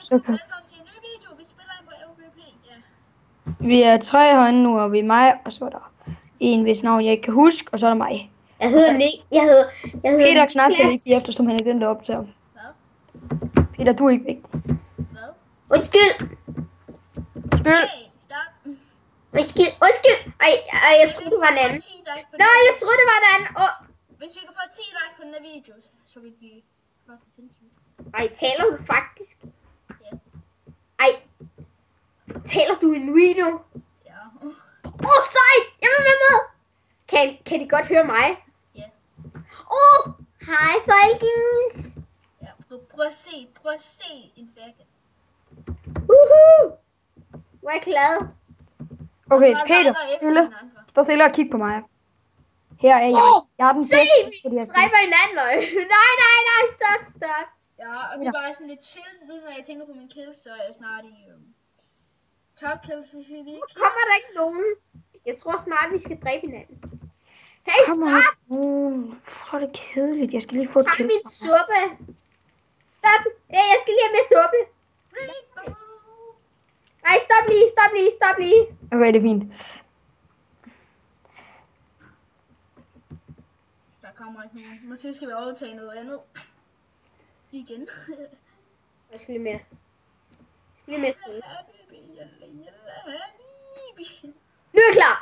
Så kan... Velkommen til en ny video. Vi spiller ind på AOVP, ja. Vi er 3 herinde nu, og vi er mig, og så er der en, hvis navn jeg ikke kan huske, og så er der mig. Jeg hedder Peter Knapsel ikke lige efter, som han er den, der optager. Hvad? Peter, du er ikke vigtig. Hvad? Undskyld. Skyld! Hey, stop. Undskyld. Ej, jeg troede, det var en anden. Nej, jeg troede, det var en anden. Hvis vi kan få 10 likes på den her video, så vil vi fucking sindssygt. Ej, taler du faktisk? Ja. Ej, taler du i en video? Ja. Sejt! Jeg vil være med! Kan de godt høre mig? Ja. Hej folkens! Ja, prøv at se en færke. Hvor er jeg glad. Okay, Peter, stille. Stå stille og kig på mig. Her er jeg. Jeg er den Se, bedste på de vi her spil. dræber hinanden. Nej, stop. Ja, og det er bare sådan lidt chill. Nu når jeg tænker på min kills, så er jeg snart i top kills, hvis vi lige Kommer der ikke nogen? Jeg tror snart, vi skal dræbe hinanden. Hey, Kommer stop! så er det kedeligt. Jeg skal lige få et Kom kill. min suppe. Stop. Jeg skal lige have mere suppe. Nej, stop lige. Okay, det er fint. Der kommer ikke nogen. Måske skal vi overtage noget andet. Igen. Jeg skal lige mere. Suppe. Nu er jeg klar.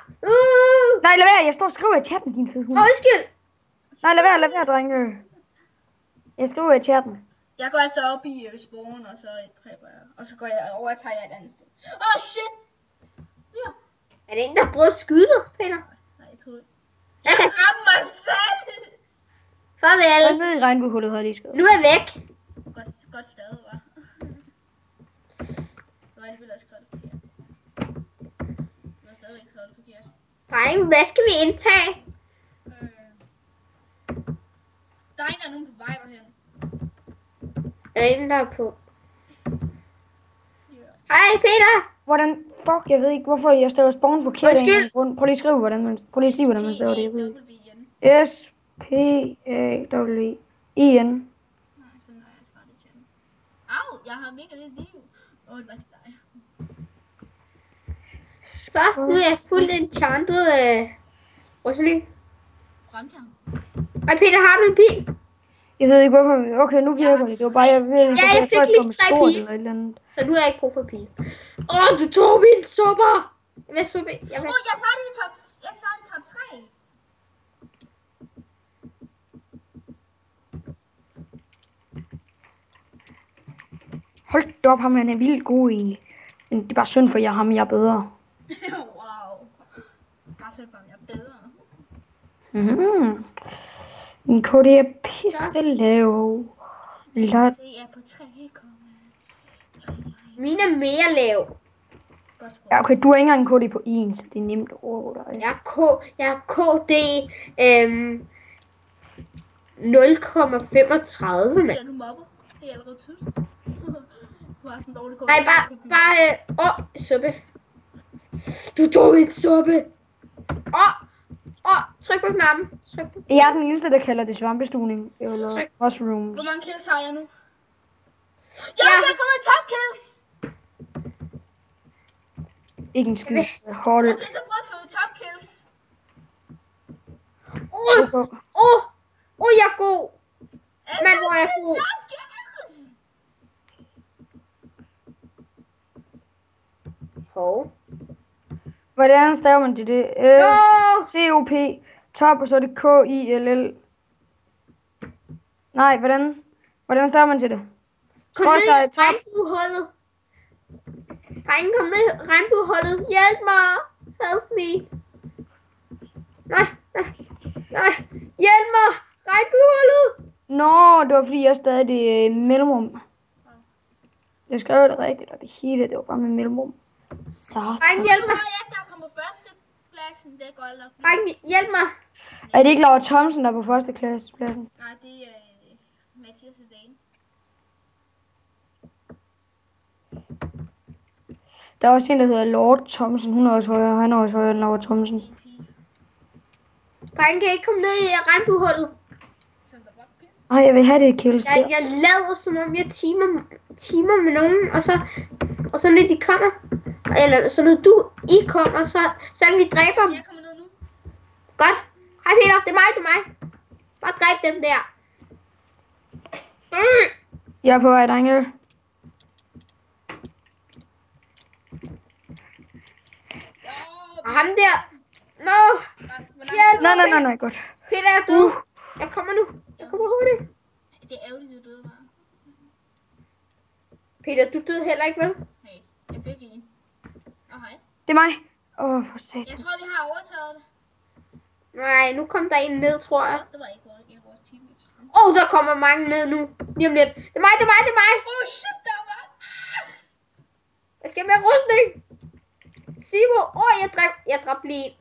Nej, lad være. Jeg står og skriver i chatten, din fede hund. Undskyld. Nej, lad være, drenge. Jeg skriver i chatten. Jeg går altså op i spawn, og så dræber jeg. Og så går jeg overtager jeg et andet sted. Shit! Ja. Er det en, der prøver at skyde dig, Peter? Nej, jeg troede. Jeg ramte mig selv! Farvel. Og ned i regnbuehullet har jeg lige skrevet. Nu er jeg væk. Godt stadig, hva'? Det var alligevel også skrevet forkert. Det var stadig ikke skrevet forkert. Dreng, hvad skal vi indtage? Der er ikke nogen på vej derhen. Er der en, der er på? Hej, Peter. Hvordan? Fuck, jeg ved ikke, hvorfor jeg staver spawn forkert. Undskyld. Prøv lige at skrive, hvordan man... Prøv lige at sige, hvordan man staver det. Jeg ved ikke. P-A-W-N. S-P-A-W-I-N. Nej, sådan har jeg skrevet det til ham. Au, jeg har mega lidt liv. Det var ikke dig. Så, nu er jeg fuldt enchanted. Rosalie. Ramte ham. Hej, Peter, har du en pil? Jeg ved ikke, hvorfor... Okay, nu virker det. Det var bare, jeg ved ikke, jeg jeg fik tror, jeg lige skal med 3 stort pile. eller et eller andet. Så nu har jeg ikke brug for pil. Du tog min supper. Hvad suppe? Jeg startede i top 3. Hold da op, ham han er vildt god egentlig. Men det er bare synd for ham, jeg er bedre. Wow. Bare selv for, jeg er bedre. Mhm. Min kode er pisse lav. Lot. Det er på 3,3. Min er mere lav. Godt sprog. Ja, okay, du har ikke engang en kode på 1, så det er nemt over dig. Jeg er KD 0,35, mand. Ja, du mobber. Det er allerede tydeligt. Du har sådan en dårlig kode. Nej, bare suppe. Du tog min suppe. Tryk på knappen. Jeg er den eneste, der kalder det svampestuning. Eller mushrooms. Hvor mange kills har jeg nu? Jeg har kommet top kills! Ikke en skid. Hold. Jeg så prøve at skrive top kills. Jeg er god. Men hvor er jeg god? Top kills! Hov. Hvordan staver man til det? C-O-P. Top, og så er det K-I-L-L. Nej, hvordan staver man til det? Kom ned i regnbuehullet. Drenge, kom ned i regnbuehullet. Hjælp mig. Help me. Nej. Hjælp mig. Regnbuehullet. Nå, det var fordi jeg stadig det mellemrum. Jeg skrev det rigtigt, og det hele, det var bare med mellemrum. Drenge, hjælp mig. Efter jeg kom på førstepladsen, det er godt nok. Drenge, hjælp mig. Er det ikke Laura Thomsen, der er på førstepladsen? Nej, det er Mathias Hedane. Der er også en, der hedder Lord Thomsen. Hun er også højere. Han er også højere end Laura Thomsen. Drenge, kan ikke komme ned i regnbuehullet. Som der var pis. Ej, jeg vil have det kills der. Jeg lader som om jeg timer med nogen, og så når de kommer, eller så når I kommer, så er vi dræber dem. Jeg kommer ned nu. Godt. Hej Peter, det er mig. Bare dræb dem der. Jeg er på vej, drenge. Og ham der. No. Nej, godt. Peter er død. Jeg kommer nu. Jeg kommer hurtigt. Det er ærgerligt, du døde bare. Peter, du døde heller ikke, vel? Nej, jeg fik en. Hej. Det er mig. For satan. Jeg tror, vi har overtaget det. Nej, nu kom der en ned, tror jeg. Det var ikke en af vores teammates. Der kommer mange ned nu. Lige om lidt. Det er mig. Shit, der var. Jeg skal med rustning. Sivo. Jeg dræbte lige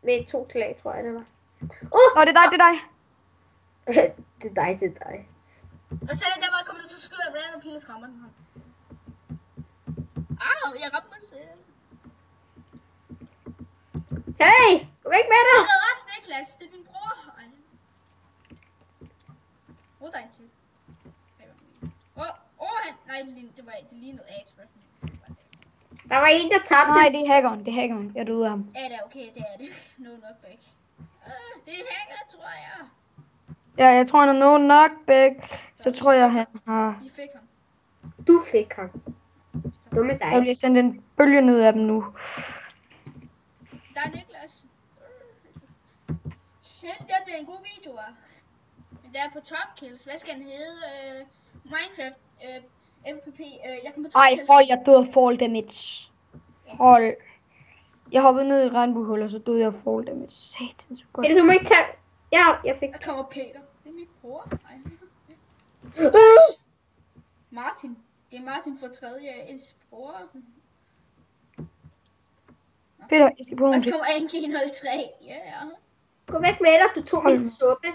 med 2 slag, tror jeg, det var. Det er dig. det er dig. Og så er det der, hvor jeg kommer ned, så skyder jeg random pil og skræmmer den her. Jeg ramte mig selv. Hey, gå væk med dig. Det er også Niklas, det er din bror. Der er en til. Nej, det lignede Axe for. Der var en, der tabte. Nej, det er hackeren. Jeg døde af ham. Ja, det er okay, det er det. No knockback. Det er hacker, tror jeg. Ja, jeg tror, han er no knockback. Så tror jeg, han har... Vi fik ham. Du fik ham. Du med dig. Der bliver sendt en bølge ned af dem nu. Der er Niklas. Synes det bliver en god video, hva'? Der er på top kills. Hvad skal den hedde? Minecraft MVP. Jeg kan på top kills. Jeg døde af fall damage. Hold. Jeg hoppede ned i et regnbuehul, og så døde jeg af fall damage. Satan, så godt. Du må ikke tage... Ja, jeg fik... Der kommer Peter. Det er min bror. Martin. Det er Martin fra 3.'s bror. Peter, jeg skal på Og nogle så kommer Anki 03. Ja. Gå væk med dig, du tog min suppe.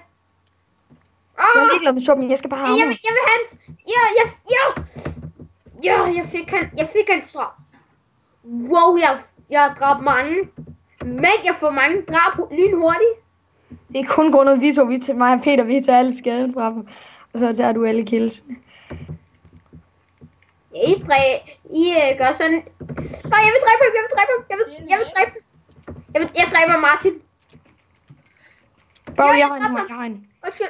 Jeg er ligeglad med suppen, jeg skal bare have ham. Jeg vil have hans... Jeg fik hans drab. Wow, jeg har dræbt mange. Men jeg får mange drab lynhurtigt. Det er kun grundet, vi til mig og Peter, vi tager alle skaden fra dem. Og så tager du alle kills. I gør sådan... Nej, jeg vil dræbe ham. Jeg dræber Martin. Bro, jeg har en. Undskyld.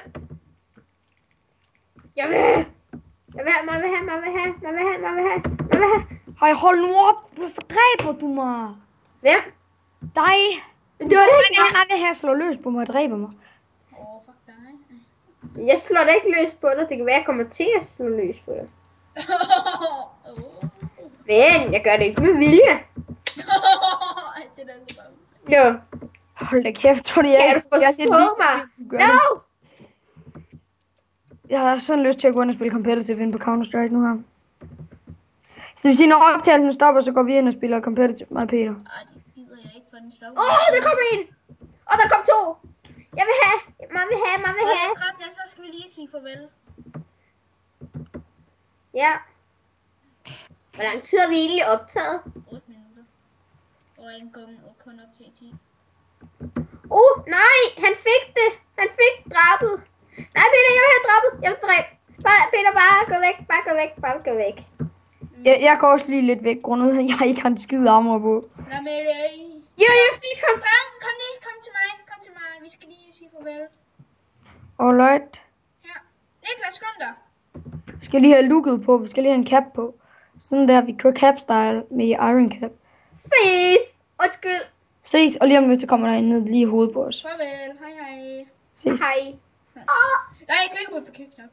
Jeg vil have. Hej, hold nu op. Hvorfor dræber du mig? Hvem? Dig. Det var det ikke. Han vil have slå løs på mig og dræber mig. Fuck dig. Jeg slår da ikke løs på dig. Det kan være, jeg kommer til at slå løs på dig. Men jeg gør det ikke med vilje. Det der er så bare. Jo. Hold da kæft, tror du, jeg Kan du forstå mig? No! Jeg har sådan lyst til at gå ind og spille competitive ind på Counter-Strike nu her. Så det vil sige, når optagelsen stopper, så går vi ind og spiller competitive med Peter. Det gider jeg ikke, for den stopper. Der kom en! Og der kom 2! Jeg vil have! Man vil have! Så skal vi lige sige farvel. Ja. Hvor lang tid har vi egentlig optaget? 8 minutter. Og en gang og kun op til 10. Nej! Han fik det! Han fik drabet! Nej, Peter, jeg vil have drabet! Jeg vil dræbe! Peter, bare gå væk! Jeg går også lige lidt væk, grundet at jeg ikke har en skid armor på. Nej, men jeg fik ham! Kom til mig. Vi skal lige sige farvel. Alright. Her. Niklas, kom der. Vi skal lige have looket på, vi skal lige have en cap på. Sådan der, vi kører cap-style med Iron Cap. Ses! Undskyld! Ses, og lige om lidt, så kommer der en ned lige i hovedet på os. Farvel. Hej. Ses. Hej. Nej, jeg klikker på forkert knap.